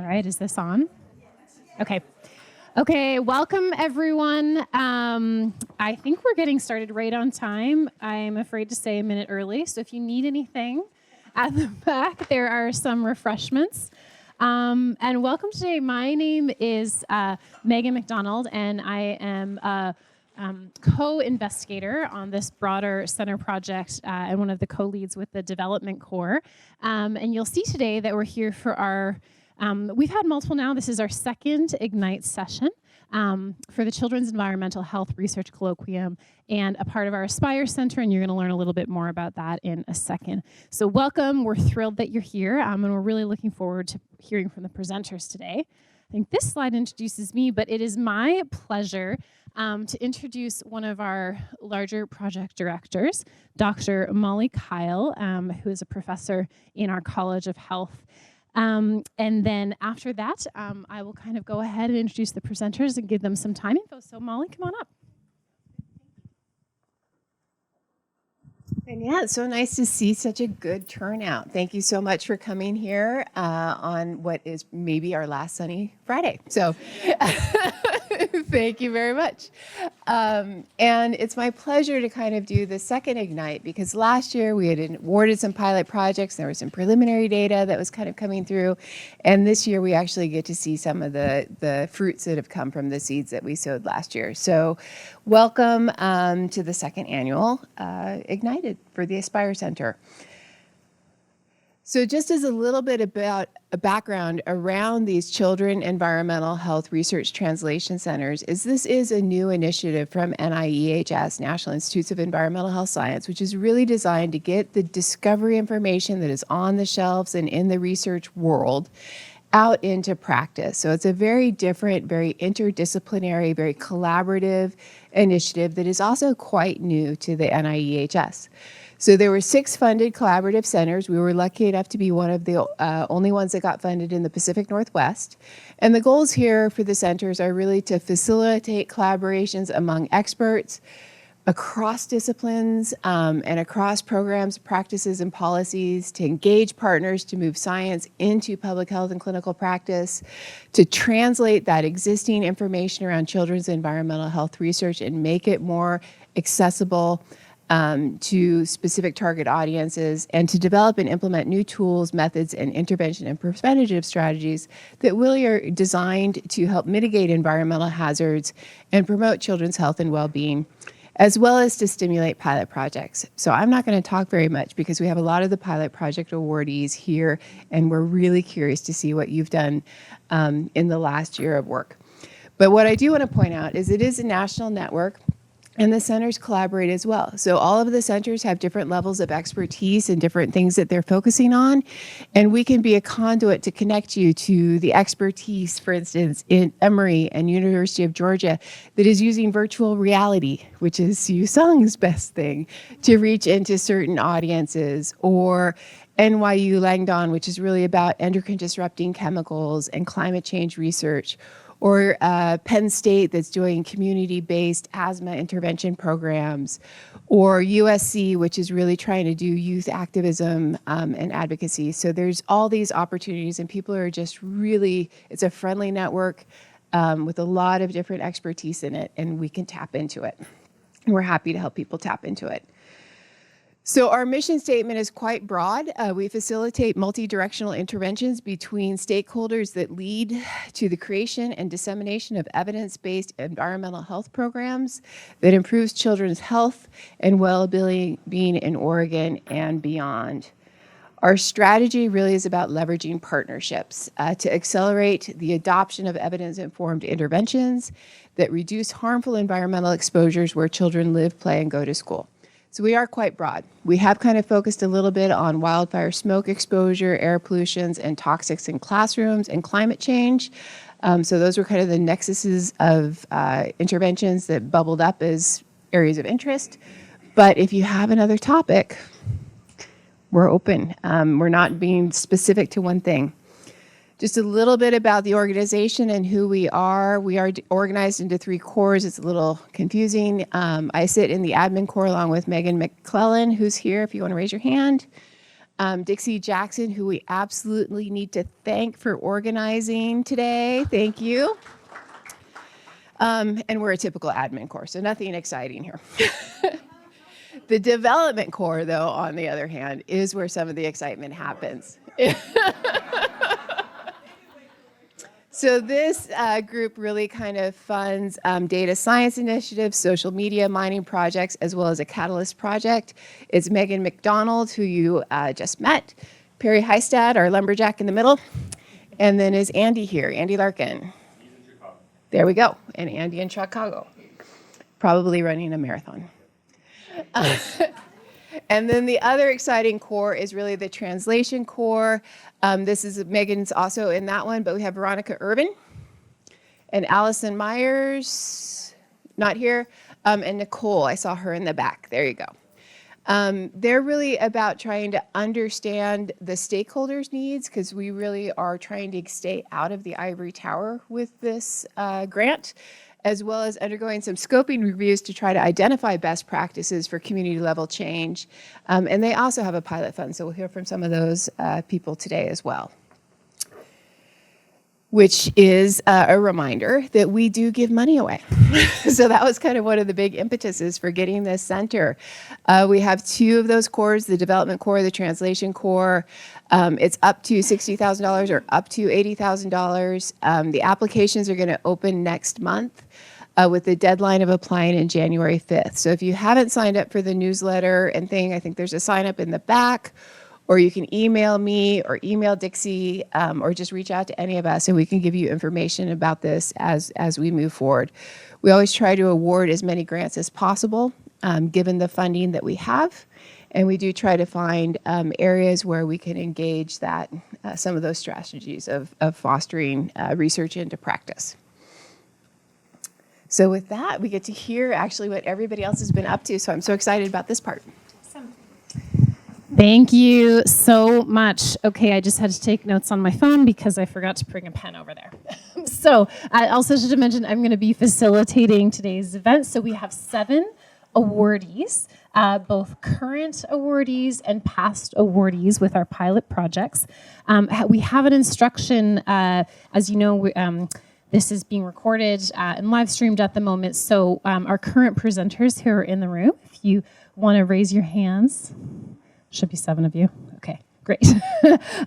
right, is this on? Okay. Okay, welcome everyone. I think we're getting started right on time. I'm afraid to say a minute early, so if you need anything at the back, there are some refreshments. And welcome today. My name is Megan MacDonald, and I am a co-investigator on this broader center project and one of the co-leads with the Development Corps. And you'll see today that we're here for our we've had multiple now. This is our second Ignite session for the Children's Environmental Health Research Colloquium and a part of our Aspire Center, and you're going to learn a little bit more about that in a second. So welcome. We're thrilled that you're here, and we're really looking forward to hearing from the presenters today. I think this slide introduces me, but it is my pleasure to introduce one of our larger project directors, Dr. Molly Kile, who is a professor in our College of Health. And then after that, I will kind of go ahead and introduce the presenters and give them some time info. So Molly, come on up. And yeah, it's so nice to see such a good turnout. Thank you so much for coming here on what is maybe our last sunny Friday. So thank you very much. And it's my pleasure to kind of do the second Ignite, because last year we had awarded some pilot projects. There was some preliminary data that was kind of coming through. And this year we actually get to see some of the fruits that have come from the seeds that we sowed last year. So welcome to the second annual Ignited for the Aspire Center. So just as a little bit about a background around these Children Environmental Health Research Translation Centers, this is a new initiative from NIEHS, National Institutes of Environmental Health Science, which is really designed to get the discovery information that is on the shelves and in the research world out into practice. So it's a very different, very interdisciplinary, very collaborative initiative that is also quite new to the NIEHS. So there were 6 funded collaborative centers. We were lucky enough to be one of the only ones that got funded in the Pacific Northwest. And the goals here for the centers are really to facilitate collaborations among experts across disciplines and across programs, practices, and policies, to engage partners to move science into public health and clinical practice, to translate that existing information around children's environmental health research and make it more accessible to specific target audiences, and to develop and implement new tools, methods, and intervention and preventative strategies that really are designed to help mitigate environmental hazards and promote children's health and well-being, as well as to stimulate pilot projects. So I'm not going to talk very much because we have a lot of the pilot project awardees here, and we're really curious to see what you've done in the last year of work. But what I do want to point out is it is a national network, and the centers collaborate as well. So all of the centers have different levels of expertise and different things that they're focusing on. And we can be a conduit to connect you to the expertise, for instance, in Emory and University of Georgia, that is using virtual reality, which is Siew Sung's best thing, to reach into certain audiences, or NYU Langdon, which is really about endocrine disrupting chemicals and climate change research, or Penn State that's doing community-based asthma intervention programs, or USC, which is really trying to do youth activism and advocacy. So there's all these opportunities, and people are just really, it's a friendly network with a lot of different expertise in it, and we can tap into it. And we're happy to help people tap into it. So our mission statement is quite broad. We facilitate multi-directional interventions between stakeholders that lead to the creation and dissemination of evidence-based environmental health programs that improves children's health and well-being in Oregon and beyond. Our strategy really is about leveraging partnerships to accelerate the adoption of evidence-informed interventions that reduce harmful environmental exposures where children live, play, and go to school. So we are quite broad. We have kind of focused a little bit on wildfire smoke exposure, air pollutions, and toxics in classrooms, and climate change. So those were kind of the nexuses of interventions that bubbled up as areas of interest. But if you have another topic, we're open. We're not being specific to one thing. Just a little bit about the organization and who we are. We are organized into 3 cores. It's a little confusing. I sit in the admin core along with Megan McClellan, who's here if you want to raise your hand. Dixie Jackson, who we absolutely need to thank for organizing today. Thank you. And we're a typical admin corps, so nothing exciting here. The development corps, though, on the other hand, is where some of the excitement happens. So this group really kind of funds data science initiatives, social media mining projects, as well as a catalyst project. It's Megan MacDonald, who you just met, Perry Heistad, our lumberjack in the middle, and then is Andy here, Andy Larkin. There we go, and Andy in Chicago, probably running a marathon. And then the other exciting core is really the translation core. This is Megan's also in that one, but we have Veronica Urban and Allison Myers, not here, and Nicole. I saw her in the back. There you go. They're really about trying to understand the stakeholders' needs, because we really are trying to stay out of the ivory tower with this grant, as well as undergoing some scoping reviews to try to identify best practices for community level change. And they also have a pilot fund, so we'll hear from some of those people today as well. Which is a reminder that we do give money away. So that was kind of one of the big impetuses for getting this center. We have two of those cores, the development core, the translation core. It's up to $60,000 or up to $80,000. The applications are going to open next month with the deadline of applying in January 5th. So if you haven't signed up for the newsletter and thing, I think there's a sign up in the back, or you can email me or email Dixie, or just reach out to any of us and we can give you information about this as we move forward. We always try to award as many grants as possible, given the funding that we have. And we do try to find areas where we can engage that, some of those strategies of fostering research into practice. So with that, we get to hear actually what everybody else has been up to. So I'm so excited about this part. Awesome. Thank you so much. Okay, I just had to take notes on my phone because I forgot to bring a pen over there. So I also should have mentioned I'm going to be facilitating today's event. So we have 7 awardees, both current awardees and past awardees with our pilot projects. We have an instruction, as you know, this is being recorded and live streamed at the moment. So our current presenters who are in the room, if you want to raise your hands, should be 7 of you. Okay, great.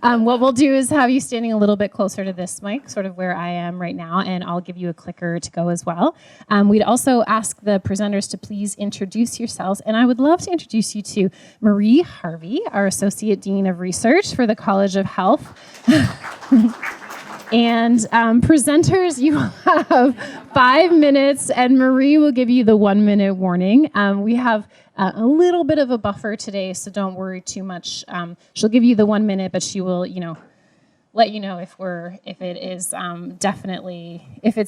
What we'll do is have you standing a little bit closer to this mic, sort of where I am right now, and I'll give you a clicker to go as well. We'd also ask the presenters to please introduce yourselves, and I would love to introduce you to Marie Harvey, our Associate Dean of Research for the College of Health. And presenters, you have 5 minutes, and Marie will give you the 1-minute warning. We have a little bit of a buffer today, so don't worry too much. She'll give you the 1 minute, but she will, let you know if it's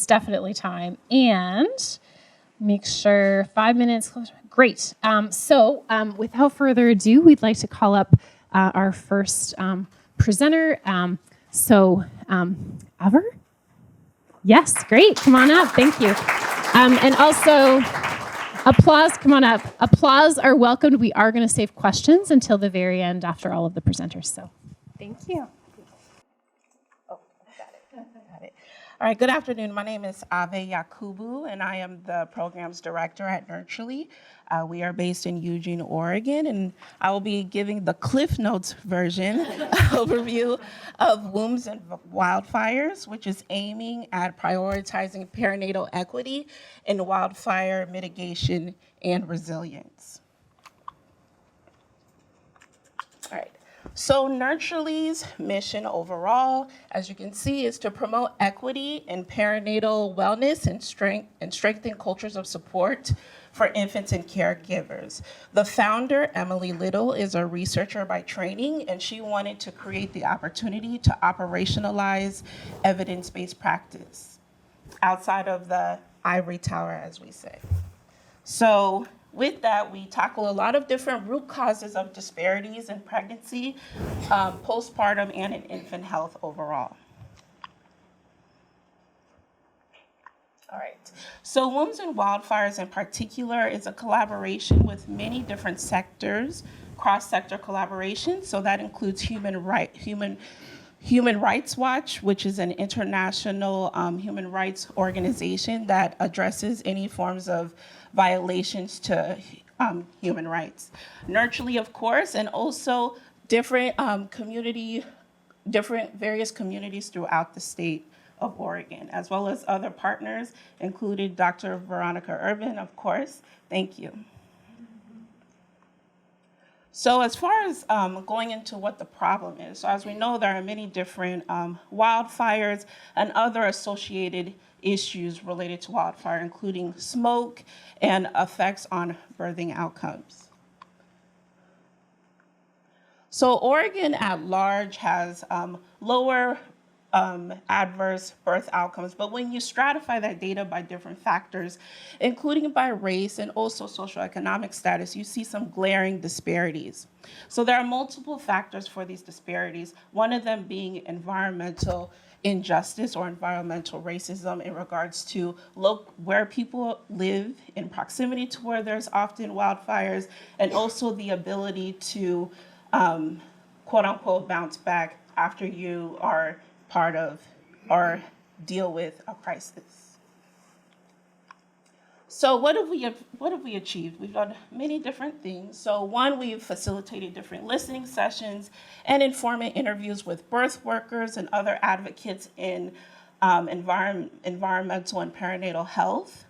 definitely time. And make sure 5 minutes. Great. So without further ado, we'd like to call up our first presenter. Aver? Yes, great. Come on up. Thank you. And also, applause. Come on up. Applause are welcomed. We are going to save questions until the very end after all of the presenters. So, thank you. Oh, got it. All right, good afternoon. My name is Aver Yakubu, and I am the programs director at Nurturely. We are based in Eugene, Oregon, and I will be giving the Cliff Notes version overview of Wombs and Wildfires, which is aiming at prioritizing perinatal equity in wildfire mitigation and resilience. All right. So Nurturely's mission overall, as you can see, is to promote equity in perinatal wellness and strengthen cultures of support for infants and caregivers. The founder, Emily Little, is a researcher by training, and she wanted to create the opportunity to operationalize evidence-based practice outside of the ivory tower, as we say. So with that, we tackle a lot of different root causes of disparities in pregnancy, postpartum, and in infant health overall. All right, so Wombs and Wildfires in particular is a collaboration with many different sectors, cross-sector collaboration. So that includes Human Rights Watch, which is an international human rights organization that addresses any forms of violations to human rights. Nurturely, of course, and also different various communities throughout the state of Oregon, as well as other partners, including Dr. Veronica Urban, of course. Thank you. So as far as going into what the problem is, so as we know, there are many different wildfires and other associated issues related to wildfire, including smoke and effects on birthing outcomes. So Oregon at large has lower adverse birth outcomes, but when you stratify that data by different factors, including by race and also socioeconomic status, you see some glaring disparities. So there are multiple factors for these disparities, one of them being environmental injustice or environmental racism in regards to where people live in proximity to where there's often wildfires, and also the ability to quote unquote bounce back after you are part of or deal with a crisis. So what have we achieved? We've done many different things. So one, we've facilitated different listening sessions and informant interviews with birth workers and other advocates in environmental and perinatal health,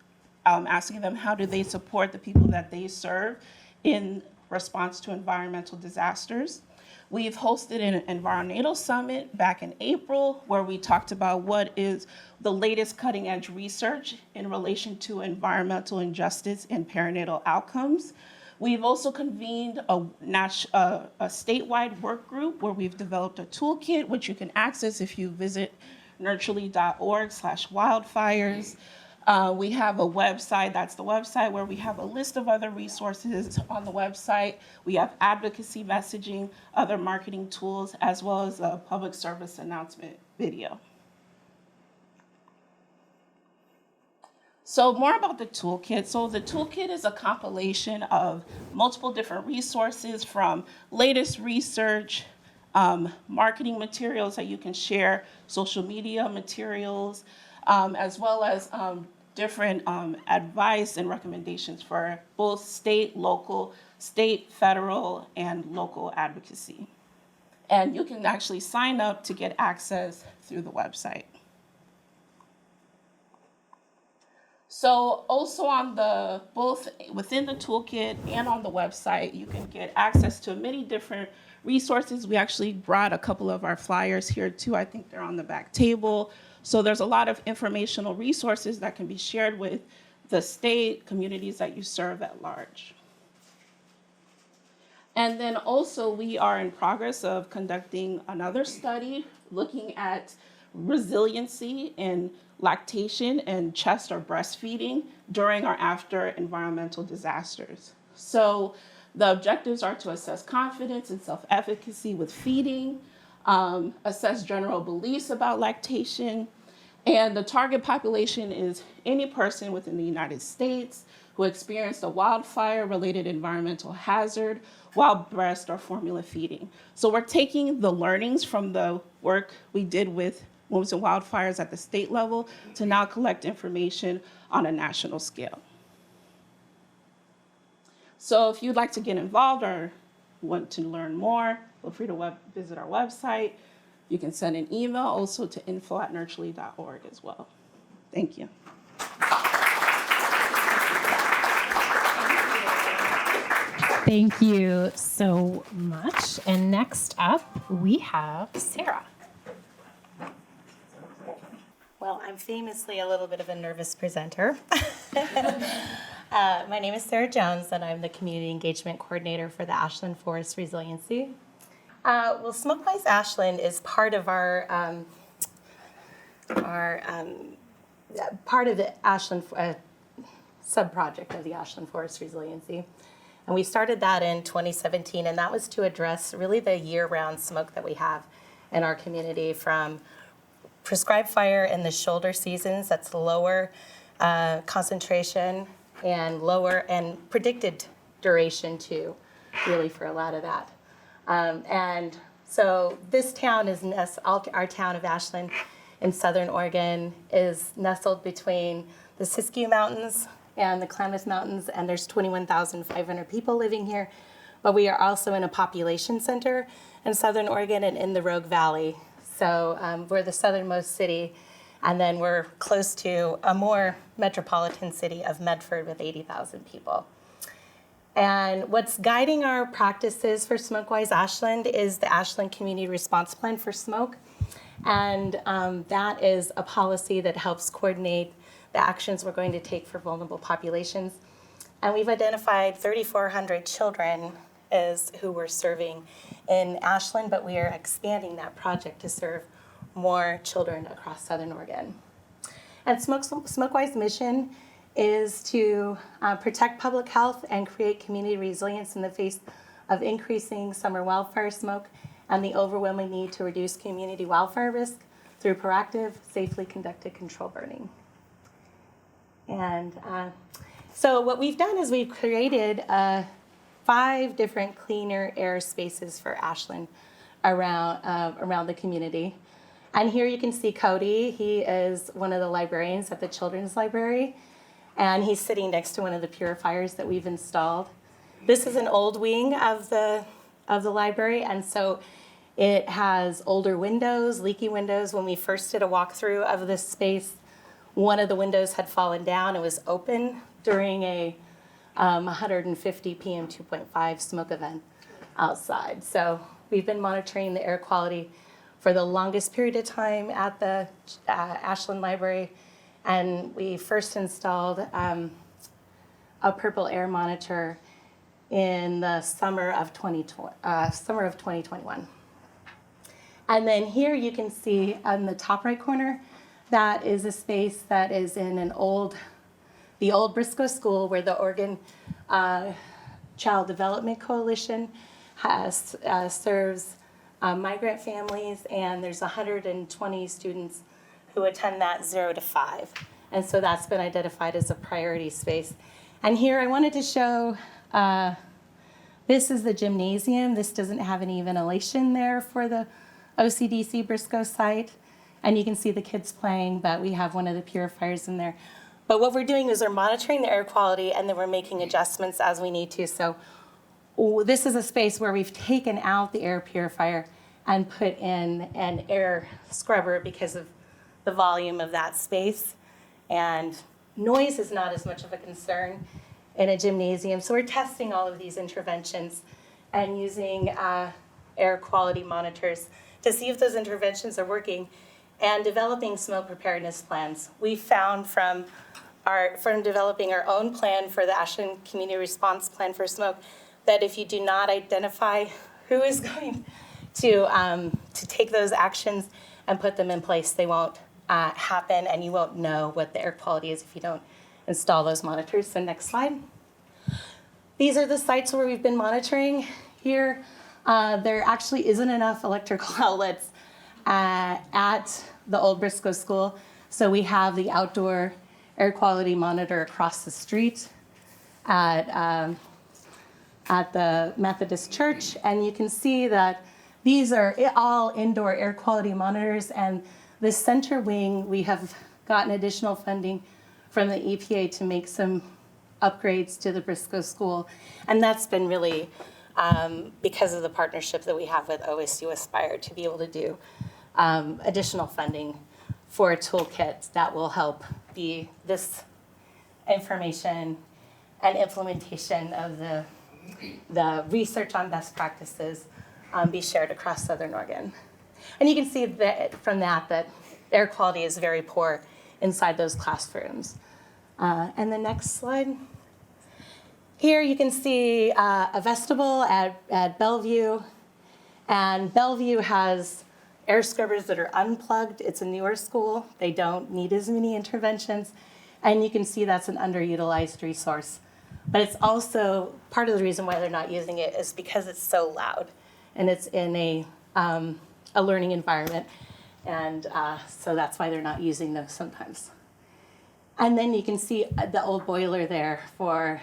asking them how do they support the people that they serve in response to environmental disasters. We've hosted an environmental summit back in April where we talked about what is the latest cutting edge research in relation to environmental injustice and perinatal outcomes. We've also convened a statewide work group where we've developed a toolkit, which you can access if you visit nurturely.org/wildfires. We have a website, that's the website where we have a list of other resources on the website. We have advocacy messaging, other marketing tools, as well as a public service announcement video. So more about the toolkit. So the toolkit is a compilation of multiple different resources from latest research, marketing materials that you can share, social media materials, as well as different advice and recommendations for both state, federal, and local advocacy. And you can actually sign up to get access through the website. So also on both within the toolkit and on the website, you can get access to many different resources. We actually brought a couple of our flyers here too. I think they're on the back table. So there's a lot of informational resources that can be shared with the state, communities that you serve at large. And then also we are in progress of conducting another study looking at resiliency in lactation and chest or breastfeeding during or after environmental disasters. So the objectives are to assess confidence and self-efficacy with feeding, assess general beliefs about lactation, and the target population is any person within the United States who experienced a wildfire-related environmental hazard while breast or formula feeding. So we're taking the learnings from the work we did with Wombs and Wildfires at the state level to now collect information on a national scale. So if you'd like to get involved or want to learn more, feel free to visit our website. You can send an email also to info@nurturely.org as well. Thank you. Thank you so much. And next up, we have Sara. Well, I'm famously a little bit of a nervous presenter. My name is Sara Jones, and I'm the Community Engagement Coordinator for the Ashland Forest Resiliency. Well, Smokewise Ashland is part of our part of the Ashland sub-project of the Ashland Forest Resiliency. And we started that in 2017, and that was to address really the year-round smoke that we have in our community from prescribed fire in the shoulder seasons, that's lower concentration and lower and predicted duration too. really for a lot of that. And so this town is, our town of Ashland in Southern Oregon is nestled between the Siskiyou Mountains and the Klamath Mountains, and there's 21,500 people living here. But we are also in a population center in Southern Oregon and in the Rogue Valley. So we're the southernmost city, and then we're close to a more metropolitan city of Medford with 80,000 people. And what's guiding our practices for SmokeWise Ashland is the Ashland Community Response Plan for Smoke. And that is a policy that helps coordinate the actions we're going to take for vulnerable populations. And we've identified 3,400 children as who we're serving in Ashland, but we are expanding that project to serve more children across Southern Oregon. And SmokeWise mission is to protect public health and create community resilience in the face of increasing summer wildfire smoke and the overwhelming need to reduce community wildfire risk through proactive, safely conducted control burning. And so what we've done is we've created 5 different cleaner air spaces for Ashland around the community. And here you can see Cody. He is one of the librarians at the Children's Library, and he's sitting next to one of the purifiers that we've installed. This is an old wing of the library, and so it has older windows, leaky windows. When we first did a walkthrough of this space, one of the windows had fallen down. It was open during a 150 PM 2.5 smoke event outside. So we've been monitoring the air quality for the longest period of time at the Ashland Library. And we first installed a purple air monitor in the summer of 2021. And then here you can see on the top right corner, that is a space that is in the old Briscoe School, where the Oregon Child Development Coalition serves migrant families, and there's 120 students who attend that 0 to 5. And so that's been identified as a priority space. And here I wanted to show, this is the gymnasium. This doesn't have any ventilation there for the OCDC Briscoe site. And you can see the kids playing, but we have one of the purifiers in there. But what we're doing is we're monitoring the air quality, and then we're making adjustments as we need to. So this is a space where we've taken out the air purifier and put in an air scrubber because of the volume of that space. And noise is not as much of a concern in a gymnasium. So we're testing all of these interventions and using air quality monitors to see if those interventions are working, and developing smoke preparedness plans. We found from developing our own plan for the Ashland Community Response Plan for Smoke that if you do not identify who is going to take those actions and put them in place, they won't happen, and you won't know what the air quality is if you don't install those monitors. So next slide. These are the sites where we've been monitoring. Here, there actually isn't enough electrical outlets at the old Briscoe School, so we have the outdoor air quality monitor across the street at the Methodist Church, and you can see that these are all indoor air quality monitors. And this center wing, we have gotten additional funding from the EPA to make some upgrades to the Briscoe School, and that's been really because of the partnership that we have with OSU Aspire to be able to do additional funding for a toolkit that will help this information and implementation of the research on best practices be shared across Southern Oregon. And you can see that from that air quality is very poor inside those classrooms. And the next slide. Here you can see a vestibule at Bellevue. And Bellevue has air scrubbers that are unplugged. It's a newer school. They don't need as many interventions. And you can see that's an underutilized resource. But it's also, part of the reason why they're not using it is because it's so loud. And it's in a learning environment. And so that's why they're not using those sometimes. And then you can see the old boiler there for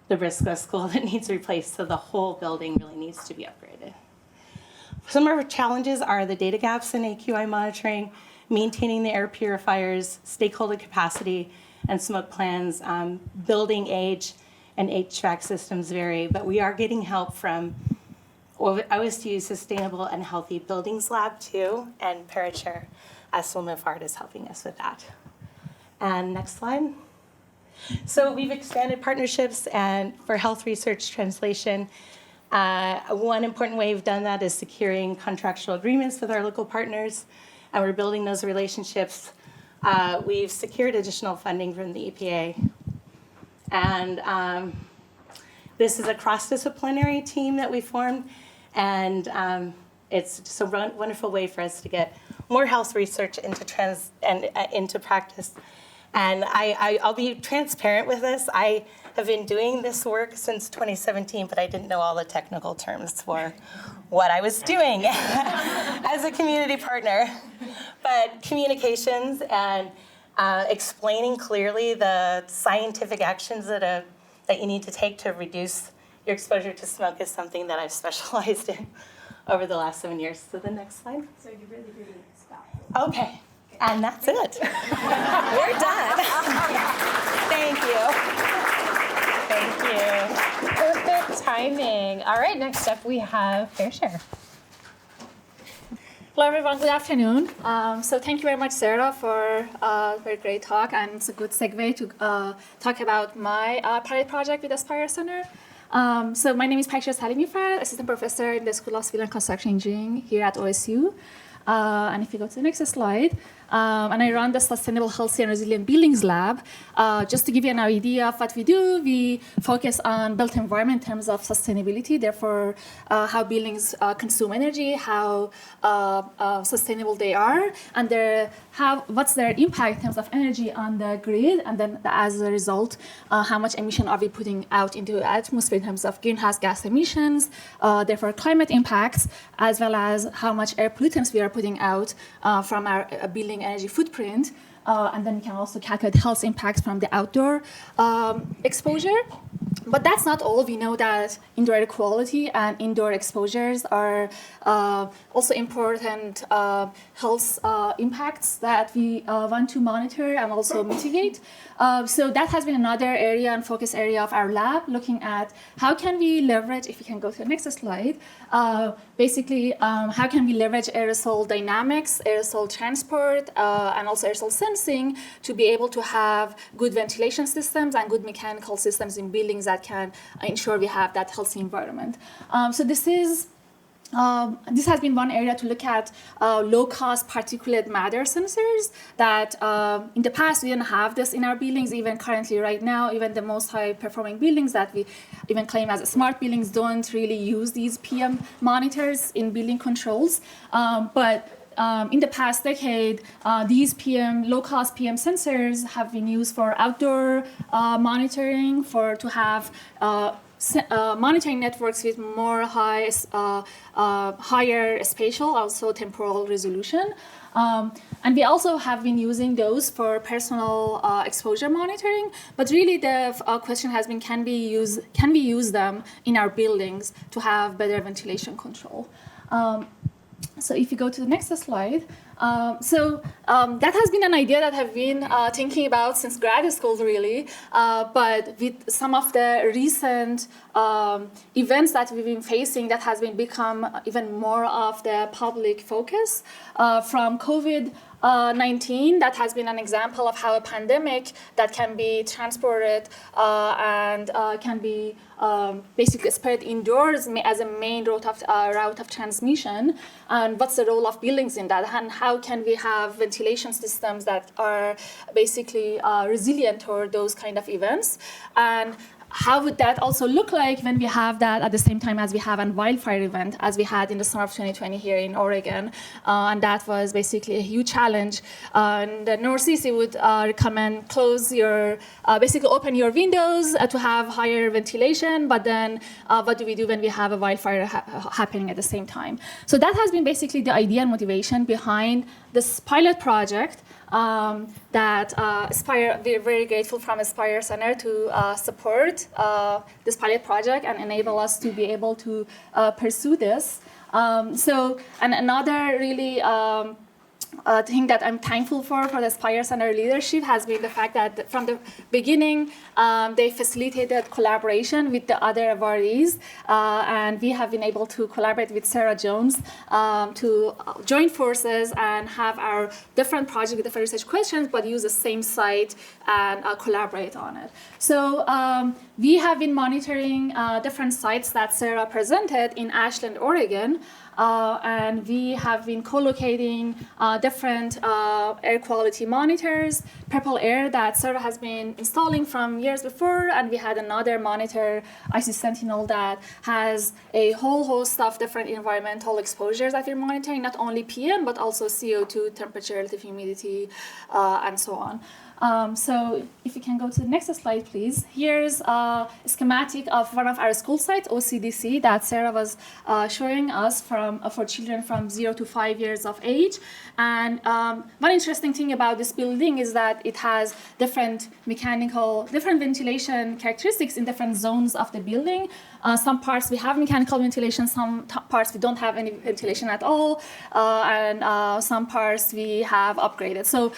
the Briscoe School that needs replaced, so the whole building really needs to be upgraded. Some of our challenges are the data gaps in AQI monitoring, maintaining the air purifiers, stakeholder capacity, and smoke plans. Building age and HVAC systems vary, but we are getting help from OSU Sustainable and Healthy Buildings Lab too, and Parichehr as Salimifard is helping us with that. And next slide. So we've expanded partnerships and for health research translation. One important way we've done that is securing contractual agreements with our local partners, and we're building those relationships. We've secured additional funding from the EPA. And this is a cross-disciplinary team that we formed, and it's just a wonderful way for us to get more health research into practice. And I'll be transparent with this. I have been doing this work since 2017, but I didn't know all the technical terms for what I was doing as a community partner. But communications and explaining clearly the scientific actions that you need to take to reduce your exposure to smoke is something that I've specialized in over the last 7 years. So the next slide. So you really stop. Okay, and that's it. We're done. Thank you. Thank you. Perfect timing. All right, next up we have Parichehr. Hello, everyone. Good afternoon. So thank you very much, Sara, for a very great talk, and it's a good segue to talk about my pilot project with Aspire Center. So my name is Parichehr Salimifard, assistant professor in the School of Civil and Construction Engineering here at OSU. And if you go to the next slide, and I run the Sustainable, Healthy, and Resilient Buildings Lab. Just to give you an idea of what we do, we focus on built environment in terms of sustainability, therefore how buildings consume energy, how sustainable they are, and what's their impact in terms of energy on the grid, and then as a result, how much emission are we putting out into the atmosphere in terms of greenhouse gas emissions, therefore climate impacts, as well as how much air pollutants we are putting out from our building energy footprint. And then you can also calculate health impacts from the outdoor exposure. But that's not all. We know that indoor air quality and indoor exposures are also important health impacts that we want to monitor and also mitigate. So that has been another area and focus area of our lab, looking at how can we leverage, if we can go to the next slide, basically how can we leverage aerosol dynamics, aerosol transport, and also aerosol sensing to be able to have good ventilation systems and good mechanical systems in buildings that can ensure we have that healthy environment. So this has been one area to look at low-cost particulate matter sensors that in the past we didn't have this in our buildings. Even currently right now, even the most high-performing buildings that we even claim as smart buildings don't really use these PM monitors in building controls. But in the past decade, these low-cost PM sensors have been used for outdoor monitoring, to have monitoring networks with more higher spatial, also temporal resolution. And we also have been using those for personal exposure monitoring. But really the question has been, can we use them in our buildings to have better ventilation control? So if you go to the next slide, that has been an idea that I've been thinking about since grad school, really. But with some of the recent events that we've been facing, that has become even more of the public focus. From COVID-19, that has been an example of how a pandemic that can be transported and can be basically spread indoors as a main route of transmission, and what's the role of buildings in that, and how can we have ventilation systems that are basically resilient toward those kind of events, and how would that also look like when we have that at the same time as we have a wildfire event, as we had in the summer of 2020 here in Oregon. And that was basically a huge challenge. In the Northeast, we would recommend basically open your windows to have higher ventilation, but then what do we do when we have a wildfire happening at the same time? So that has been basically the idea and motivation behind this pilot project. that Aspire, we're very grateful from Aspire Center to support this pilot project and enable us to be able to pursue this. And another really thing that I'm thankful for the Aspire Center leadership has been the fact that from the beginning, they facilitated collaboration with the other awardees, and we have been able to collaborate with Sarah Jones to join forces and have our different projects with different research questions, but use the same site and collaborate on it. So we have been monitoring different sites that Sara presented in Ashland, Oregon, and we have been co-locating different air quality monitors, Purple Air that Sara has been installing from years before, and we had another monitor, IC Sentinel, that has a whole host of different environmental exposures that we're monitoring, not only PM, but also CO2, temperature, relative humidity, and so on. So if you can go to the next slide, please. Here's a schematic of one of our school sites, OCDC, that Sara was showing us for children from 0 to 5 years of age. And one interesting thing about this building is that it has different ventilation characteristics in different zones of the building. Some parts we have mechanical ventilation, some parts we don't have any ventilation at all, and some parts we have upgraded. So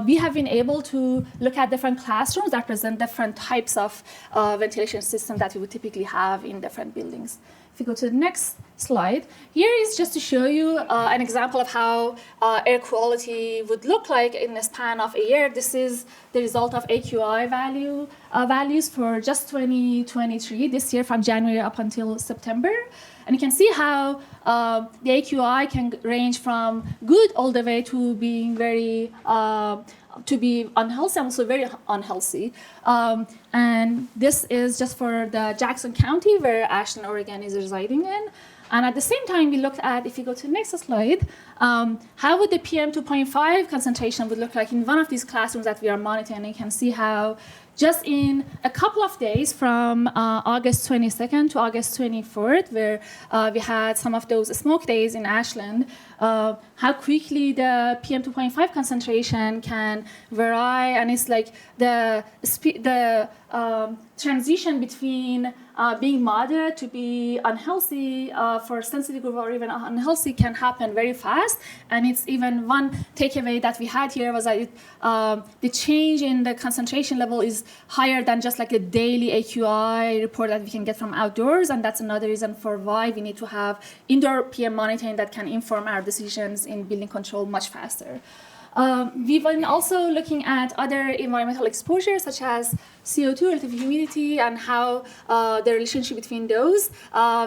we have been able to look at different classrooms that present different types of ventilation systems that we would typically have in different buildings. If you go to the next slide, here is just to show you an example of how air quality would look like in the span of a year. This is the result of AQI values for just 2023, this year from January up until September. And you can see how the AQI can range from good all the way to being very to be unhealthy and also very unhealthy. And this is just for the Jackson County where Ashland, Oregon is residing in. And at the same time, we looked at, if you go to the next slide, how would the PM 2.5 concentration would look like in one of these classrooms that we are monitoring. And you can see how just in a couple of days from August 22nd to August 24th, where we had some of those smoke days in Ashland, how quickly the PM 2.5 concentration can vary. And it's like the transition between being moderate to be unhealthy for sensitive group or even unhealthy can happen very fast. And it's even one takeaway that we had here was that the change in the concentration level is higher than just like a daily AQI report that we can get from outdoors. And that's another reason for why we need to have indoor PM monitoring that can inform our decisions in building control much faster. We've been also looking at other environmental exposures such as CO2, relative humidity, and how the relationship between those.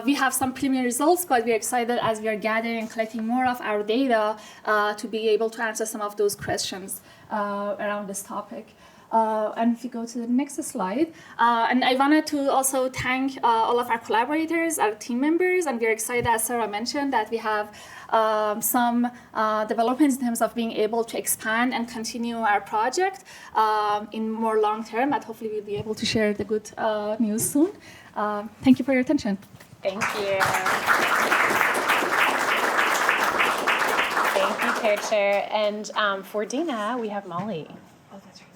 We have some preliminary results, but we're excited as we are gathering and collecting more of our data to be able to answer some of those questions around this topic. And if you go to the next slide, and I wanted to also thank all of our collaborators, our team members, and we're excited, as Sara mentioned, that we have some developments in terms of being able to expand and continue our project in more long term, and hopefully we'll be able to share the good news soon. Thank you for your attention. Thank you. Thank you, Parichehr. And for Dayna, we have Molly. Oh, that's right.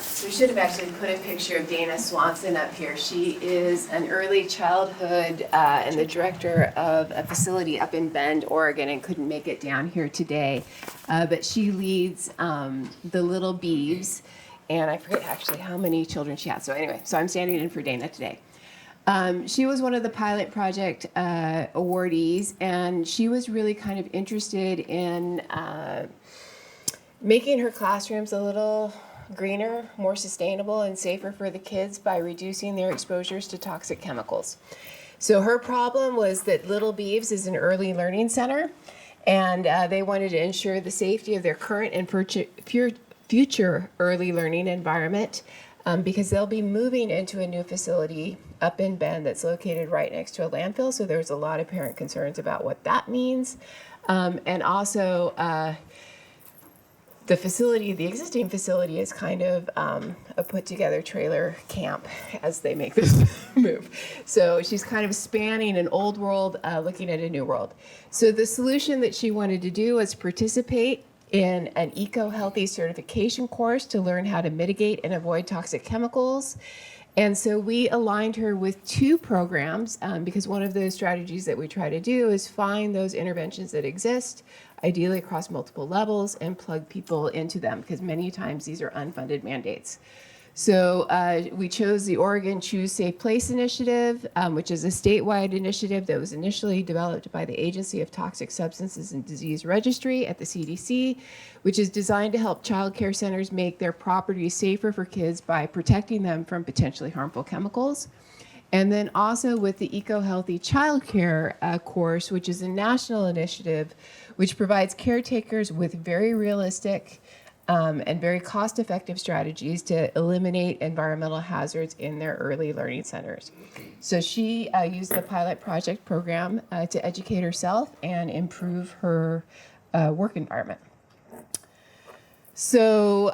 So we should have actually put a picture of Dayna Swanson up here. She is an early childhood and the director of a facility up in Bend, Oregon, and couldn't make it down here today. But she leads the little Beavs, and I forget actually how many children she has. So anyway, so I'm standing in for Dayna today. She was one of the pilot project awardees, and she was really kind of interested in making her classrooms a little greener, more sustainable, and safer for the kids by reducing their exposures to toxic chemicals. So her problem was that Little Beavs is an early learning center, and they wanted to ensure the safety of their current and future early learning environment because they'll be moving into a new facility up in Bend that's located right next to a landfill. So there's a lot of parent concerns about what that means. And also, the facility, the existing facility, is kind of a put-together trailer camp as they make this move. So she's kind of spanning an old world, looking at a new world. So the solution that she wanted to do was participate in an eco-healthy certification course to learn how to mitigate and avoid toxic chemicals. And so we aligned her with 2 programs because one of those strategies that we try to do is find those interventions that exist, ideally across multiple levels, and plug people into them, because many times these are unfunded mandates. So we chose the Oregon Choose Safe Place Initiative, which is a statewide initiative that was initially developed by the Agency of Toxic Substances and Disease Registry at the CDC, which is designed to help child care centers make their properties safer for kids by protecting them from potentially harmful chemicals. And then also with the Eco Healthy Child Care course, which is a national initiative, which provides caretakers with very realistic and very cost-effective strategies to eliminate environmental hazards in their early learning centers. So she used the pilot project program to educate herself and improve her work environment. So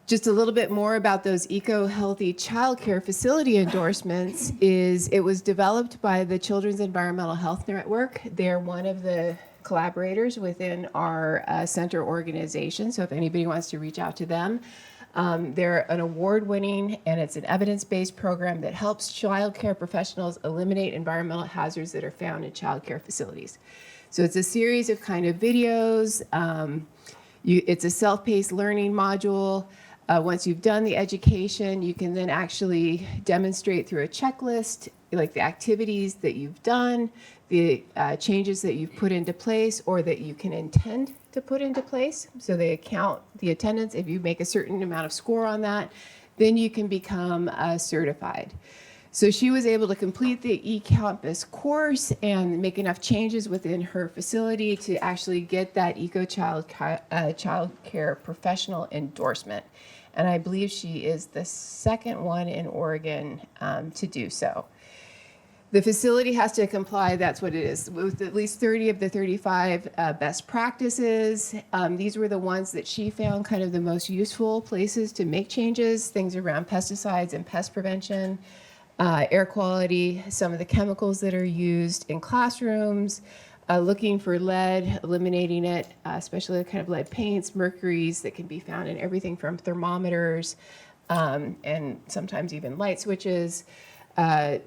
just a little bit more about those eco-healthy childcare facility endorsements is it was developed by the Children's Environmental Health Network. They're one of the collaborators within our center organization. So if anybody wants to reach out to them, they're an award-winning and it's an evidence-based program that helps child care professionals eliminate environmental hazards that are found in child care facilities. So it's a series of kind of videos. It's a self-paced learning module. Once you've done the education, you can then actually demonstrate through a checklist, like the activities that you've done, the changes that you've put into place or that you can intend to put into place. So they count the attendance. If you make a certain amount of score on that, then you can become certified. So she was able to complete the eCampus course and make enough changes within her facility to actually get that child care professional endorsement. And I believe she is the second one in Oregon to do so. The facility has to comply, that's what it is, with at least 30 of the 35 best practices. These were the ones that she found kind of the most useful places to make changes, things around pesticides and pest prevention, air quality, some of the chemicals that are used in classrooms, looking for lead, eliminating it, especially the kind of lead paints, mercuries that can be found in everything from thermometers and sometimes even light switches.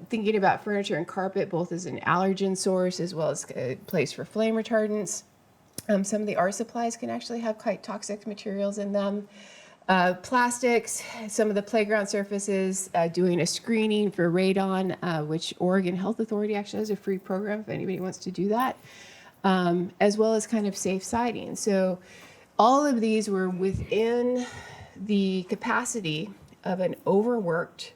Thinking about furniture and carpet both as an allergen source as well as a place for flame retardants. Some of the art supplies can actually have quite toxic materials in them. Plastics, some of the playground surfaces, doing a screening for radon, which Oregon Health Authority actually has a free program if anybody wants to do that, as well as kind of safe siding. So all of these were within the capacity of an overworked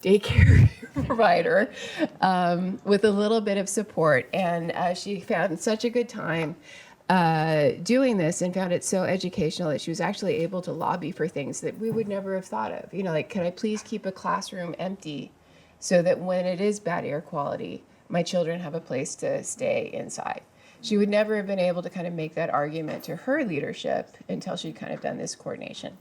daycare provider with a little bit of support. And she found such a good time doing this and found it so educational that she was actually able to lobby for things that we would never have thought of. You know, like, can I please keep a classroom empty so that when it is bad air quality, my children have a place to stay inside? She would never have been able to kind of make that argument to her leadership until she'd kind of done this coordination.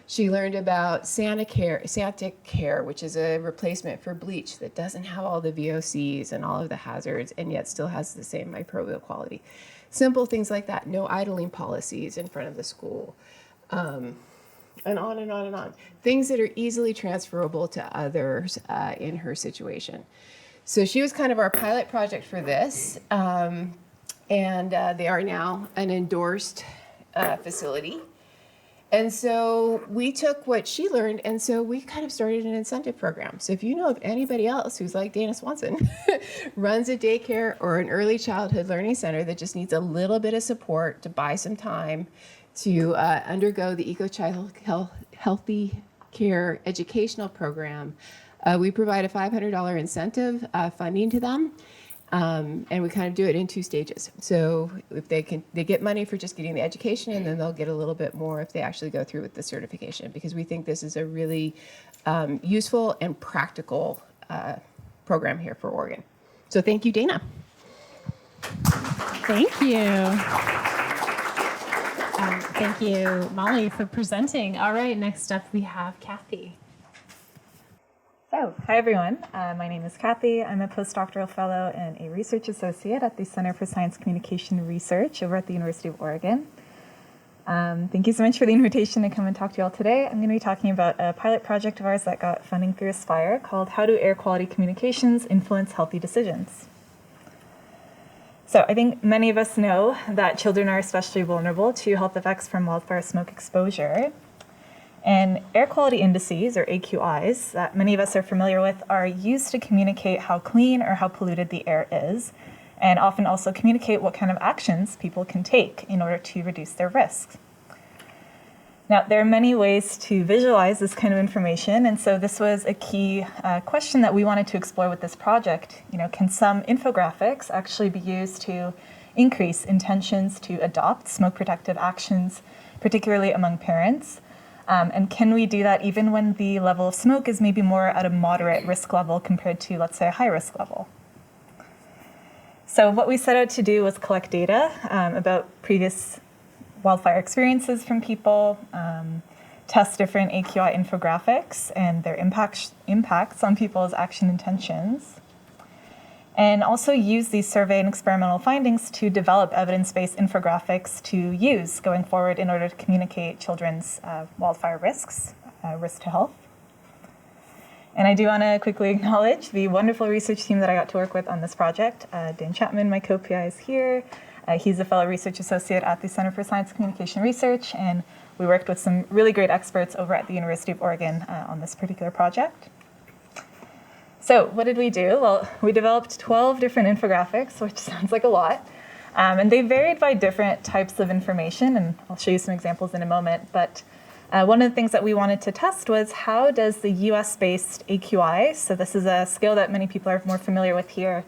She learned about Santic Care, which is a replacement for bleach that doesn't have all the VOCs and all of the hazards and yet still has the same microbial quality. Simple things like that, no idling policies in front of the school, and on and on and on. Things that are easily transferable to others in her situation. So she was kind of our pilot project for this, and they are now an endorsed facility. And so we took what she learned, and so we kind of started an incentive program. So if you know of anybody else who's like Dayna Swanson, runs a daycare or an early childhood learning center that just needs a little bit of support to buy some time to undergo the Healthy Care Educational Program, we provide a $500 incentive funding to them. And we kind of do it in 2 stages. So if they get money for just getting the education, and then they'll get a little bit more if they actually go through with the certification, because we think this is a really useful and practical program here for Oregon. So thank you, Dayna. Thank you. Thank you, Molly, for presenting. All right, next up we have Cathy. So, hi everyone. My name is Cathy. I'm a postdoctoral fellow and a research associate at the Center for Science Communication Research over at the University of Oregon. Thank you so much for the invitation to come and talk to you all today. I'm going to be talking about a pilot project of ours that got funding through Aspire called How Do Air Quality Communications Influence Healthy Decisions? So I think many of us know that children are especially vulnerable to health effects from wildfire smoke exposure. And air quality indices, or AQIs, that many of us are familiar with, are used to communicate how clean or how polluted the air is, and often also communicate what kind of actions people can take in order to reduce their risks. Now, there are many ways to visualize this kind of information, and so this was a key question that we wanted to explore with this project. Can some infographics actually be used to increase intentions to adopt smoke protective actions, particularly among parents? And can we do that even when the level of smoke is maybe more at a moderate risk level compared to, let's say, a high risk level? So what we set out to do was collect data about previous wildfire experiences from people, test different AQI infographics and their impacts on people's action intentions, and also use these survey and experimental findings to develop evidence-based infographics to use going forward in order to communicate children's wildfire risks, risk to health. And I do want to quickly acknowledge the wonderful research team that I got to work with on this project. Dan Chapman, my co-PI, is here. He's a fellow research associate at the Center for Science Communication Research, and we worked with some really great experts over at the University of Oregon on this particular project. So what did we do? Well, we developed 12 different infographics, which sounds like a lot, and they varied by different types of information, and I'll show you some examples in a moment. But one of the things that we wanted to test was how does the US-based AQI, so this is a scale that many people are more familiar with here,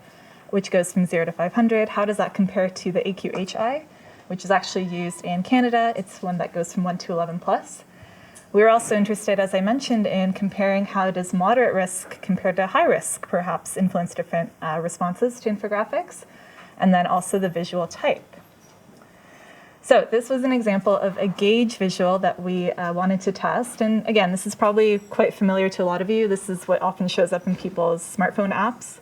which goes from 0 to 500. How does that compare to the AQHI, which is actually used in Canada? It's one that goes from 1 to 11 plus. We were also interested, as I mentioned, in comparing how does moderate risk compared to high risk perhaps influence different responses to infographics, and then also the visual type. So this was an example of a gauge visual that we wanted to test. And again, this is probably quite familiar to a lot of you. This is what often shows up in people's smartphone apps.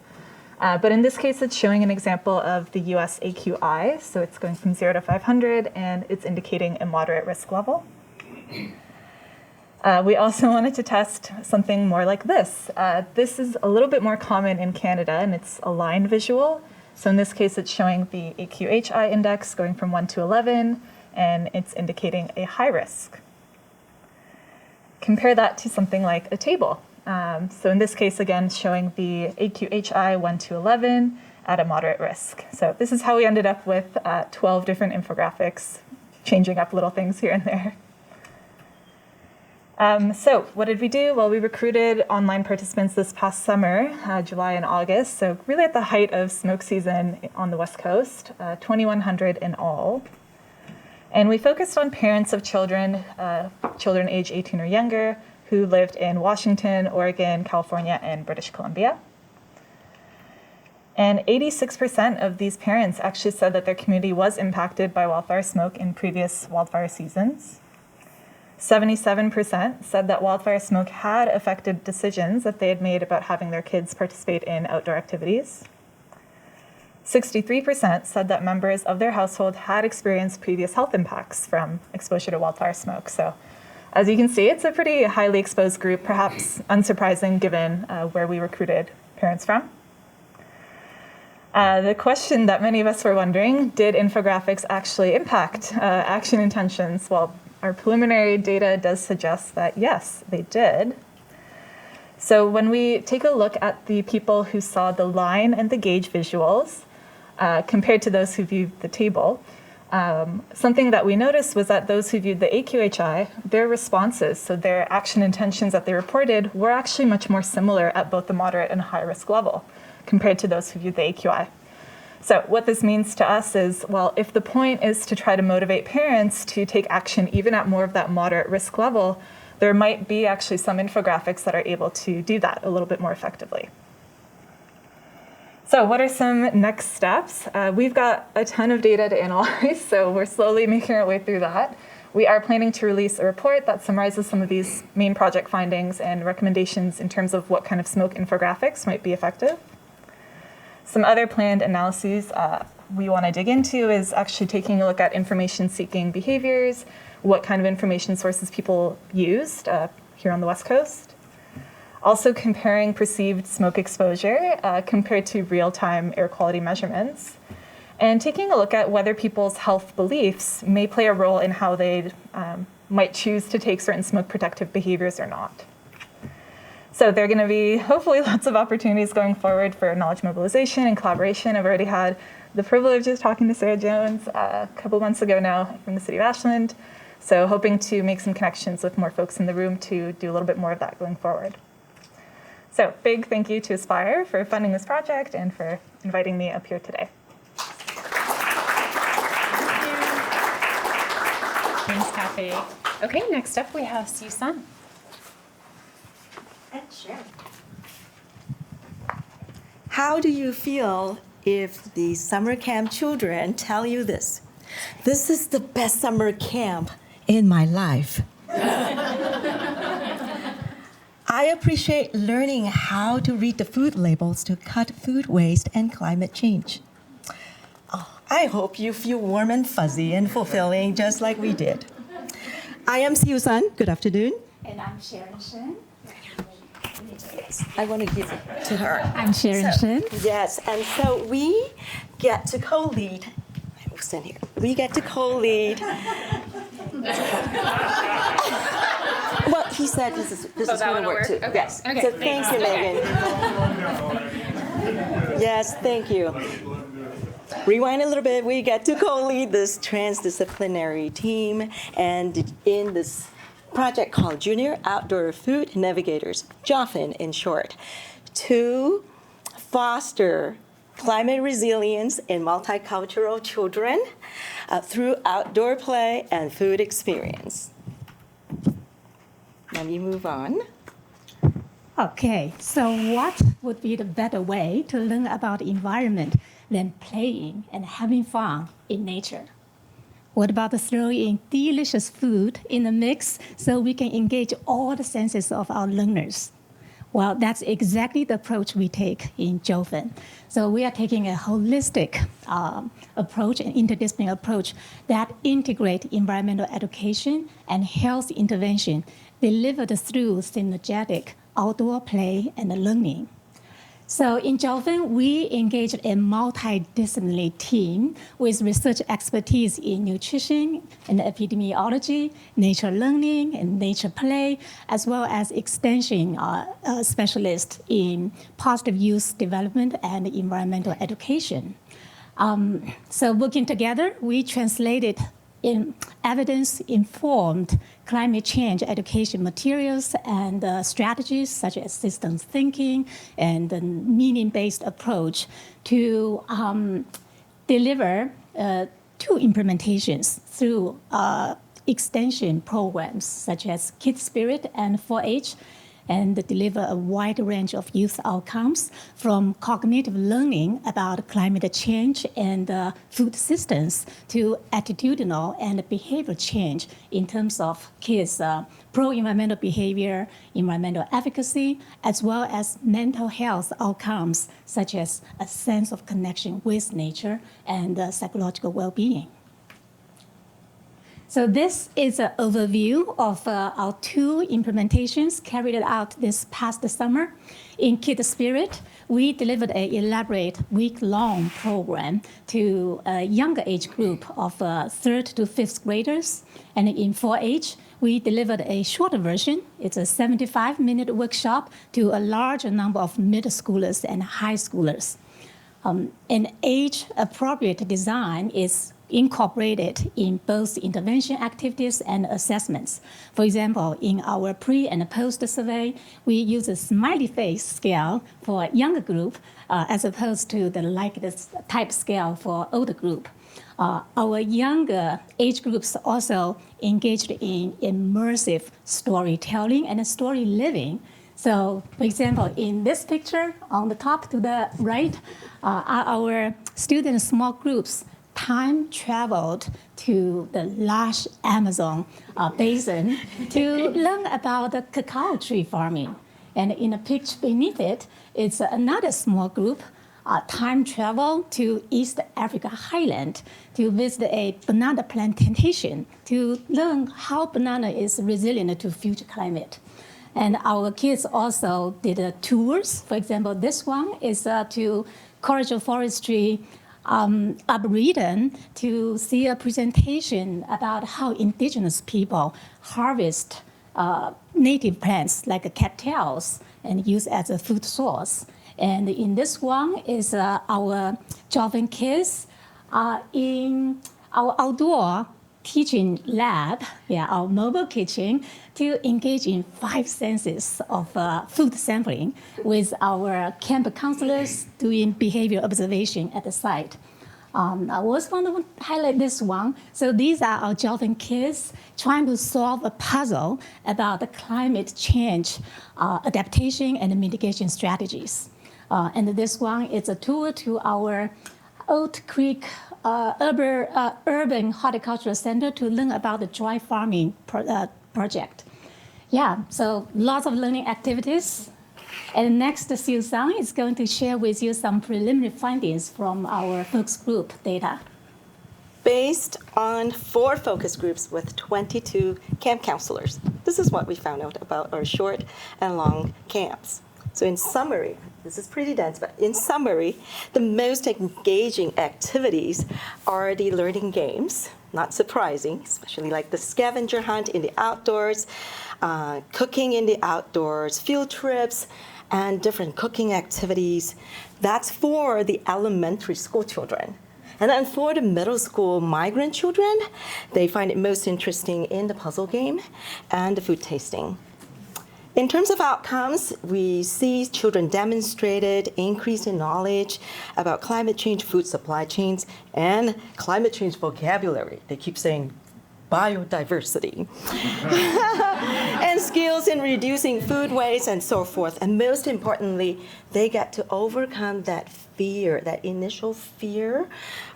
But in this case, it's showing an example of the US AQI. So it's going from 0 to 500, and it's indicating a moderate risk level. We also wanted to test something more like this. This is a little bit more common in Canada, and it's a line visual. So in this case, it's showing the AQHI index going from 1 to 11, and it's indicating a high risk. Compare that to something like a table. So in this case, again, showing the AQHI 1 to 11 at a moderate risk. So this is how we ended up with 12 different infographics, changing up little things here and there. So what did we do? Well, we recruited online participants this past summer, July and August, so really at the height of smoke season on the West Coast, 2,100 in all. And we focused on parents of children age 18 or younger, who lived in Washington, Oregon, California, and British Columbia. And 86% of these parents actually said that their community was impacted by wildfire smoke in previous wildfire seasons. 77% said that wildfire smoke had affected decisions that they had made about having their kids participate in outdoor activities. 63% said that members of their household had experienced previous health impacts from exposure to wildfire smoke. So as you can see, it's a pretty highly exposed group, perhaps unsurprising given where we recruited parents from. The question that many of us were wondering, did infographics actually impact action intentions? Well, our preliminary data does suggest that yes, they did. So when we take a look at the people who saw the line and the gauge visuals compared to those who viewed the table, something that we noticed was that those who viewed the AQHI, their responses, so their action intentions that they reported, were actually much more similar at both the moderate and high risk level compared to those who viewed the AQI. So what this means to us is, well, if the point is to try to motivate parents to take action even at more of that moderate risk level, there might be actually some infographics that are able to do that a little bit more effectively. So what are some next steps? We've got a ton of data to analyze, so we're slowly making our way through that. We are planning to release a report that summarizes some of these main project findings and recommendations in terms of what kind of smoke infographics might be effective. Some other planned analyses we want to dig into is actually taking a look at information-seeking behaviors, what kind of information sources people used here on the West Coast. Also comparing perceived smoke exposure compared to real-time air quality measurements, and taking a look at whether people's health beliefs may play a role in how they might choose to take certain smoke protective behaviors or not. So there are going to be hopefully lots of opportunities going forward for knowledge mobilization and collaboration. I've already had the privilege of talking to Sarah Jones a couple months ago now from the city of Ashland. So hoping to make some connections with more folks in the room to do a little bit more of that going forward. So big thank you to Aspire for funding this project and for inviting me up here today. Thanks, Cathy. Okay, next up we have Siew. Sure. How do you feel if the summer camp children tell you this? This is the best summer camp in my life. I appreciate learning how to read the food labels to cut food waste and climate change. Oh, I hope you feel warm and fuzzy and fulfilling just like we did. I am Siew. Good afternoon. And I'm Shen. I want to give it to her. I'm Shen. Yes, and so we get to co-lead. We'll stand here. We get to co-lead. Well, he said this is going to work too. Okay. Yes. Okay. So thank you, Megan. Yes, thank you. Rewind a little bit. We get to co-lead this transdisciplinary team, and in this project called Junior Outdoor Food Navigators, JOFN in short, to foster climate resilience in multicultural children through outdoor play and food experience. Now you move on. Okay, so what would be the better way to learn about the environment than playing and having fun in nature? What about throwing in delicious food in the mix so we can engage all the senses of our learners? Well, that's exactly the approach we take in JOFN. So we are taking a holistic approach, an interdisciplinary approach that integrates environmental education and health intervention delivered through synergetic outdoor play and learning. So in JOFN, we engaged a multidisciplinary team with research expertise in nutrition and epidemiology, nature learning and nature play, as well as extension specialists in positive youth development and environmental education. So working together, we translated in evidence-informed climate change education materials and strategies such as systems thinking and the meaning-based approach to deliver two implementations through extension programs such as Kids Spirit and 4-H, and deliver a wide range of youth outcomes from cognitive learning about climate change and food systems to attitudinal and behavioral change in terms of kids' pro-environmental behavior, environmental advocacy, as well as mental health outcomes such as a sense of connection with nature and psychological well-being. So this is an overview of our two implementations carried out this past summer. In Kids Spirit, we delivered an elaborate week-long program to a younger age group of 3rd to 5th graders. And in 4-H, we delivered a shorter version. It's a 75-minute workshop to a larger number of middle schoolers and high schoolers. An age-appropriate design is incorporated in both intervention activities and assessments. For example, in our pre and post survey, we use a smiley face scale for younger group as opposed to the like this type scale for older group. Our younger age groups also engaged in immersive storytelling and story living So, for example, in this picture on the top to the right are our student small groups time traveled to the large Amazon basin to learn about the cacao tree farming. And in a picture beneath it, it's another small group time travel to East Africa highland to visit a banana plantation to learn how banana is resilient to future climate. And our kids also did tours. For example, this one is to Coral Forestry Arboretum to see a presentation about how indigenous people harvest native plants like cattails and use as a food source. And in this one is our JOFN kids in our outdoor teaching lab, our mobile kitchen, to engage in 5 senses of food sampling with our camp counselors doing behavior observation at the site. I also want to highlight this one. So these are our JOFN kids trying to solve a puzzle about the climate change adaptation and mitigation strategies. And this one is a tour to our Oat Creek Urban Horticultural Center to learn about the dry farming project. So lots of learning activities. And next, Siew is going to share with you some preliminary findings from our focus group data. Based on 4 focus groups with 22 camp counselors, this is what we found out about our short and long camps. So in summary, this is pretty dense, but in summary, the most engaging activities are the learning games, not surprising, especially like the scavenger hunt in the outdoors, cooking in the outdoors, field trips, and different cooking activities. That's for the elementary school children. And then for the middle school migrant children, they find it most interesting in the puzzle game and the food tasting. In terms of outcomes, we see children demonstrated increase in knowledge about climate change, food supply chains, and climate change vocabulary. They keep saying biodiversity. And skills in reducing food waste and so forth. And most importantly, they get to overcome that fear, that initial fear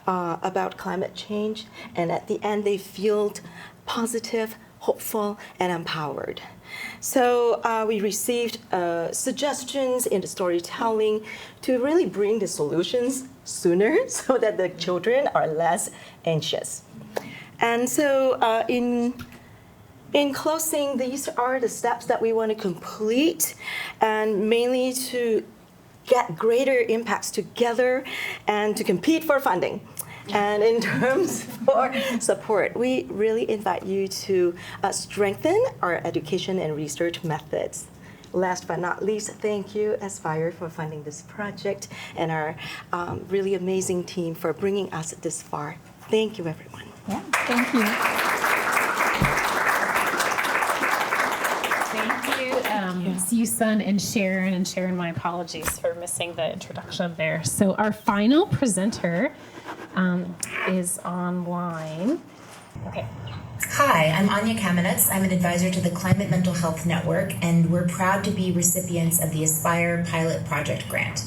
about climate change. And at the end, they feel positive, hopeful, and empowered. So we received suggestions in the storytelling to really bring the solutions sooner so that the children are less anxious. And so in closing, these are the steps that we want to complete, and mainly to get greater impacts together and to compete for funding. And in terms for support, we really invite you to strengthen our education and research methods. Last but not least, thank you, Aspire, for funding this project, and our really amazing team for bringing us this far. Thank you, everyone. Yeah, thank you. Thank you, Siew and Sharon, my apologies for missing the introduction there. So our final presenter is online. Okay. Hi, I'm Anya Kamenetz. I'm an advisor to the Climate Mental Health Network, and we're proud to be recipients of the Aspire Pilot Project Grant.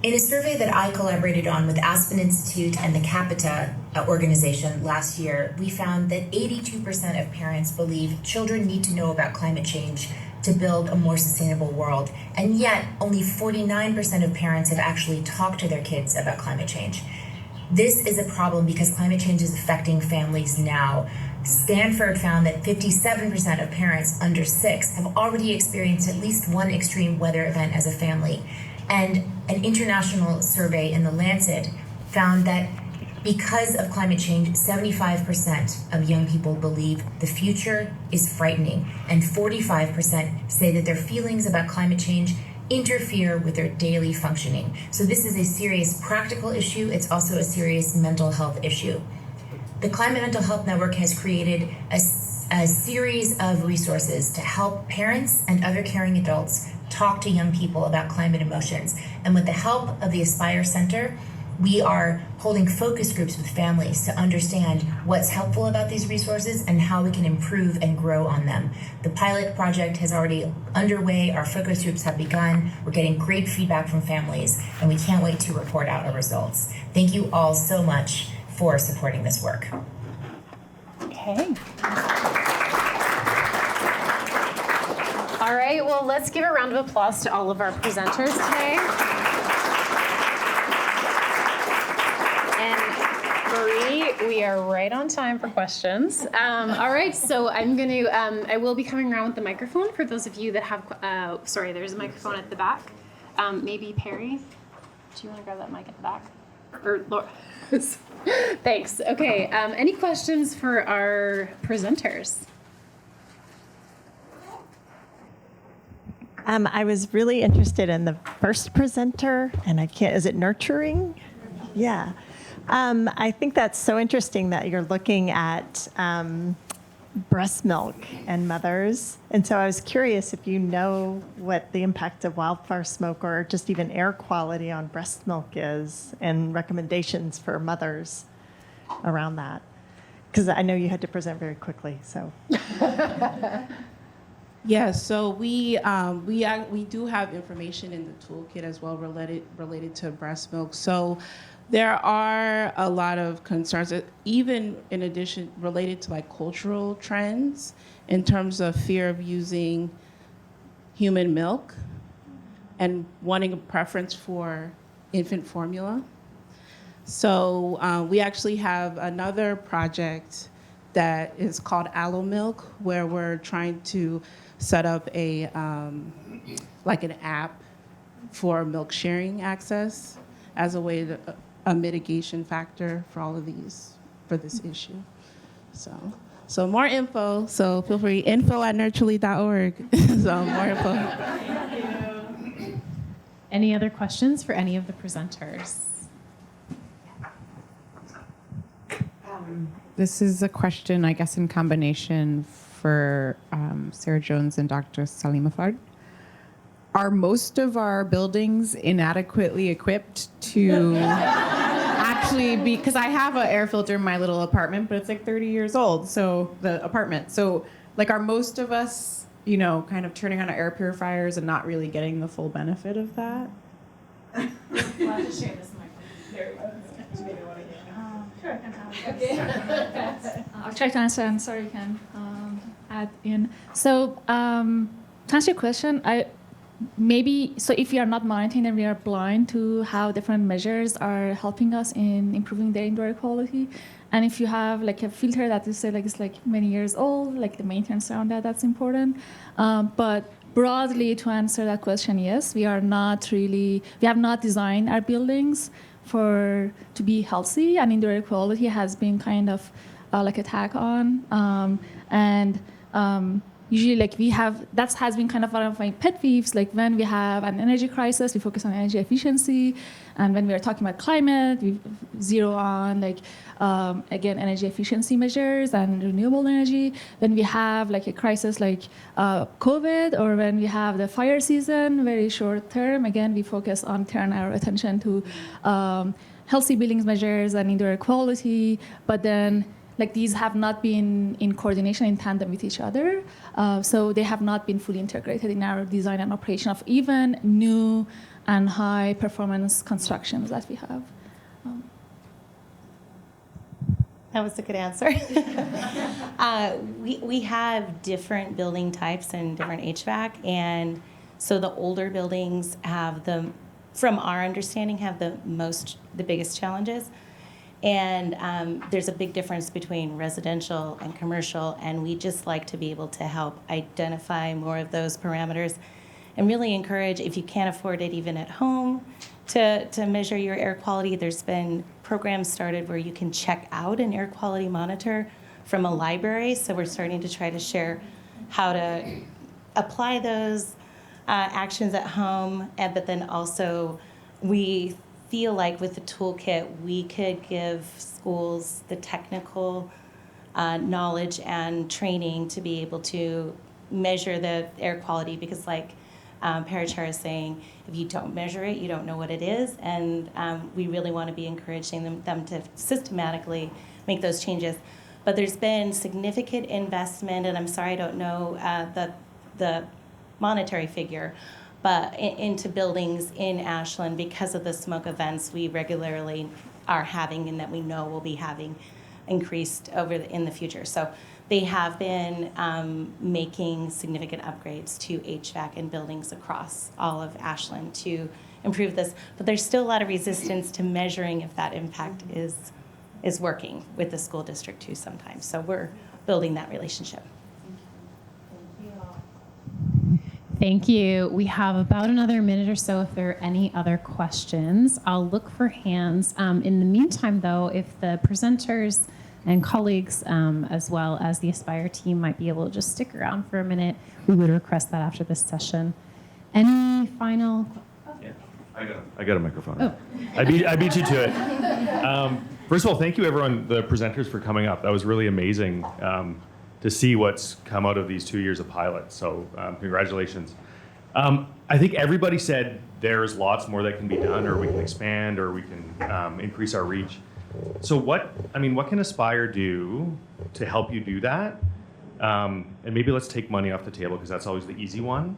In a survey that I collaborated on with Aspen Institute and the Capita organization last year, we found that 82% of parents believe children need to know about climate change to build a more sustainable world, and yet only 49% of parents have actually talked to their kids about climate change. This is a problem because climate change is affecting families now. Stanford found that 57% of parents under 6 have already experienced at least one extreme weather event as a family. And an international survey in The Lancet found that because of climate change, 75% of young people believe the future is frightening, and 45% say that their feelings about climate change interfere with their daily functioning. So this is a serious practical issue. It's also a serious mental health issue. The Climate Mental Health Network has created a series of resources to help parents and other caring adults talk to young people about climate emotions. And with the help of the Aspire Center, We are holding focus groups with families to understand what's helpful about these resources and how we can improve and grow on them. The pilot project has already underway. Our focus groups have begun. We're getting great feedback from families, and we can't wait to report out our results. Thank you all so much for supporting this work. Okay. All right, well, let's give a round of applause to all of our presenters today. And Marie, we are right on time for questions. All right, so I will be coming around with the microphone for those of you that have, sorry, there's a microphone at the back. Maybe Perry, do you want to grab that mic at the back? Or Laura? Thanks. Okay, any questions for our presenters? I was really interested in the first presenter, and is it nurturing? Yeah. I think that's so interesting that you're looking at breast milk and mothers. And so I was curious if you know what the impact of wildfire smoke or just even air quality on breast milk is, and recommendations for mothers around that. Because I know you had to present very quickly, so. Yeah, so we do have information in the toolkit as well related to breast milk. So there are a lot of concerns, even in addition related to like cultural trends in terms of fear of using human milk and wanting a preference for infant formula. So we actually have another project that is called Allo Milk, where we're trying to set up a like an app for milk sharing access as a way to a mitigation factor for all of these, for this issue. So more info. So feel free, info@nurturely.org. So more info. Thank you. Any other questions for any of the presenters? This is a question, I guess, in combination for Sarah Jones and Dr. Salimifard. Are most of our buildings inadequately equipped to actually be, because I have an air filter in my little apartment, but it's like 30 years old, so the apartment. So like, are most of us, kind of turning on our air purifiers and not really getting the full benefit of that? We'll have to share this mic. There we go. Sure, I can have it. I'll try to answer, and sorry, you can add in. So to answer your question, so if we are not monitoring, then we are blind to how different measures are helping us in improving the indoor air quality. And if you have like a filter that you say like it's like many years old, like the maintenance around that's important. But broadly, to answer that question, yes, we have not designed our buildings to be healthy, and indoor air quality has been kind of like a tag on. Usually, like that has been kind of one of my pet peeves. Like when we have an energy crisis, we focus on energy efficiency, and when we are talking about climate, we zero on again energy efficiency measures and renewable energy. When we have like a crisis like COVID, or when we have the fire season, very short term, again we focus on turn our attention to healthy buildings measures and indoor air quality. But then, like these have not been in coordination, in tandem with each other. So they have not been fully integrated in our design and operation of even new and high performance constructions that we have. That was a good answer. We have different building types and different HVAC, and so the older buildings from our understanding, have the biggest challenges. And there's a big difference between residential and commercial, and we just like to be able to help identify more of those parameters and really encourage, if you can't afford it even at home, to measure your air quality. There's been programs started where you can check out an air quality monitor from a library, so we're starting to try to share how to apply those actions at home, but then also we feel like with the toolkit, we could give schools the technical knowledge and training to be able to measure the air quality, because like Parichehr is saying, if you don't measure it, you don't know what it is, and we really want to be encouraging them to systematically make those changes. But there's been significant investment, and I'm sorry I don't know the monetary figure, but into buildings in Ashland because of the smoke events we regularly are having and that we know will be having increased in the future. So they have been making significant upgrades to HVAC in buildings across all of Ashland to improve this. But there's still a lot of resistance to measuring if that impact is working with the school district too sometimes. So we're building that relationship. Thank you. We have about another minute or so if there are any other questions. I'll look for hands. In the meantime, though, if the presenters and colleagues, as well as the Aspire team, might be able to just stick around for a minute, we would request that after this session. Any final? Yeah, I got a microphone. Oh. I beat you to it. First of all, thank you, everyone, the presenters, for coming up. That was really amazing. To see what's come out of these 2 years of pilot. So congratulations. I think everybody said there's lots more that can be done, or we can expand, or we can increase our reach. So what can Aspire do to help you do that? And maybe let's take money off the table because that's always the easy one.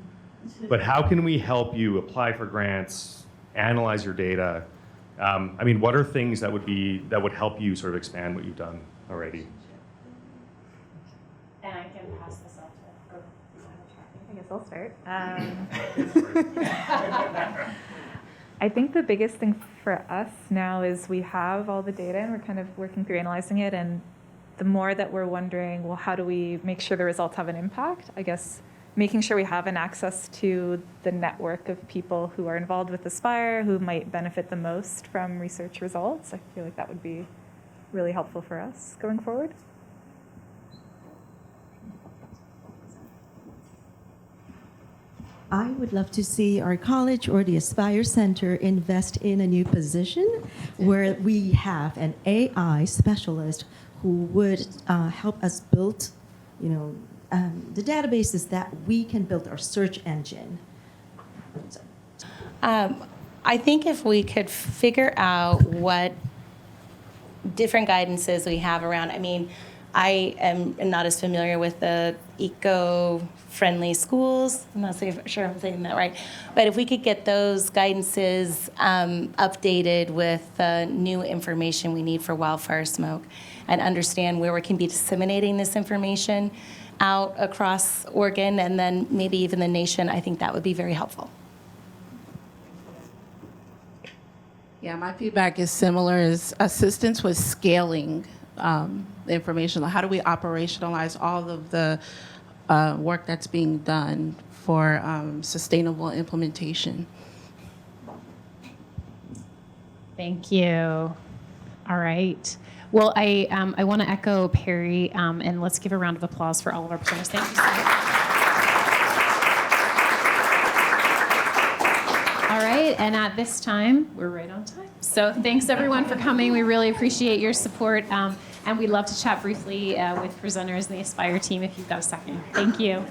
But how can we help you apply for grants, analyze your data? What are things that would help you sort of expand what you've done already? And I can pass this off to I guess I'll start. I think the biggest thing for us now is we have all the data and we're kind of working through analyzing it. And the more that we're wondering, well, how do we make sure the results have an impact? I guess making sure we have an access to the network of people who are involved with Aspire, who might benefit the most from research results. I feel like that would be really helpful for us going forward. I would love to see our college or the Aspire Center invest in a new position where we have an AI specialist who would help us build, the databases that we can build our search engine. I think if we could figure out what different guidances we have around, I am not as familiar with the eco-friendly schools. I'm not sure I'm saying that right. But if we could get those guidances updated with new information we need for wildfire smoke and understand where we can be disseminating this information out across Oregon and then maybe even the nation, I think that would be very helpful. Yeah, my feedback is similar, is assistance with scaling the information. How do we operationalize all of the work that's being done for sustainable implementation? Thank you. All right. Well, I want to echo Perry, and let's give a round of applause for all of our presenters. Thank you so much. All right, and at this time, we're right on time. So thanks everyone for coming. We really appreciate your support, and we'd love to chat briefly with presenters and the Aspire team if you've got a second. Thank you.